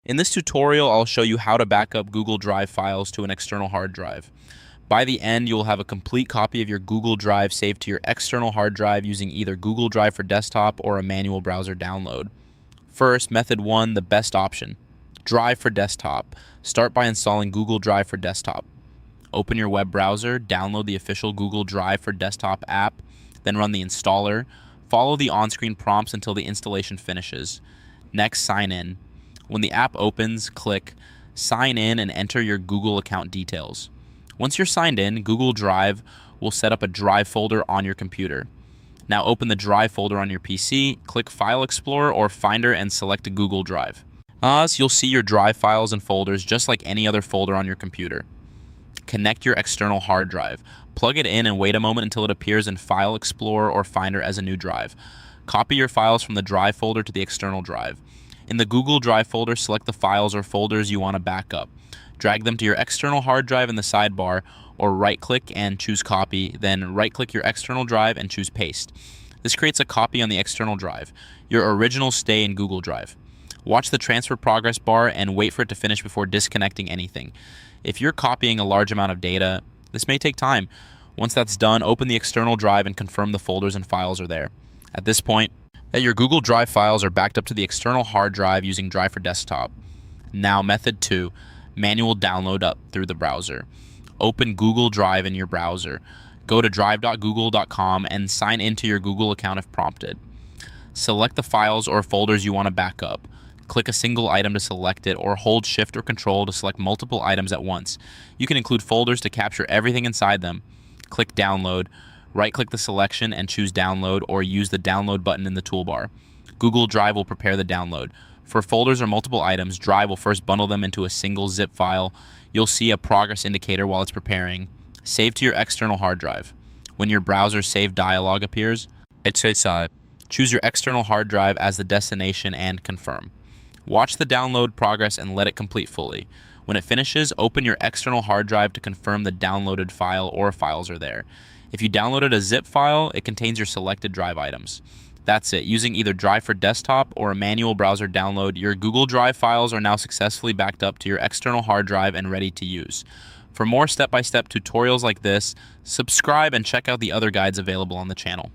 In this tutorial, I'll show you how to back up Google Drive files to an external hard drive. By the end, you'll have a complete copy of your Google Drive saved to your external hard drive using either Google Drive for Desktop or a manual browser download. First, method 1, the best option. Drive for Desktop. Start by installing Google Drive for Desktop. Open your web browser, download the official Google Drive for Desktop app, then run the installer. Follow the on-screen prompts until the installation finishes. Next, sign in. When the app opens, click Sign in and enter your Google account details. Once you're signed in, Google Drive will set up a Drive folder on your computer. Now open the Drive folder on your PC, click File Explorer or Finder and select a Google Drive. So you'll see your Drive files and folders just like any other folder on your computer. Connect your external hard drive. Plug it in and wait a moment until it appears in File Explorer or Finder as a new drive. Copy your files from the Drive folder to the external drive. In the Google Drive folder, select the files or folders you want to back up. Drag them to your external hard drive in the sidebar, or right-click and choose Copy, then right-click your external drive and choose Paste. This creates a copy on the external drive. Your originals stay in Google Drive. Watch the transfer progress bar and wait for it to finish before disconnecting anything. If you're copying a large amount of data, this may take time. Once that's done, open the external drive and confirm the folders and files are there. At this point, your Google Drive files are backed up to the external hard drive using Drive for Desktop. Now, method 2, manual download up through the browser. Open Google Drive in your browser. Go to drive.google.com and sign into your Google account if prompted. Select the files or folders you want to back up. Click a single item to select it, or hold Shift or Control to select multiple items at once. You can include folders to capture everything inside them. Click Download. Right-click the selection and choose Download, or use the Download button in the toolbar. Google Drive will prepare the download. For folders or multiple items, Drive will first bundle them into a single zip file. You'll see a progress indicator while it's preparing. Save to your external hard drive. When your browser save dialog appears, choose your external hard drive as the destination and confirm. Watch the download progress and let it complete fully. When it finishes, open your external hard drive to confirm the downloaded file or files are there. If you downloaded a zip file, it contains your selected drive items. That's it. Using either Drive for Desktop or a manual browser download, your Google Drive files are now successfully backed up to your external hard drive and ready to use. For more step-by-step tutorials like this, subscribe and check out the other guides available on the channel.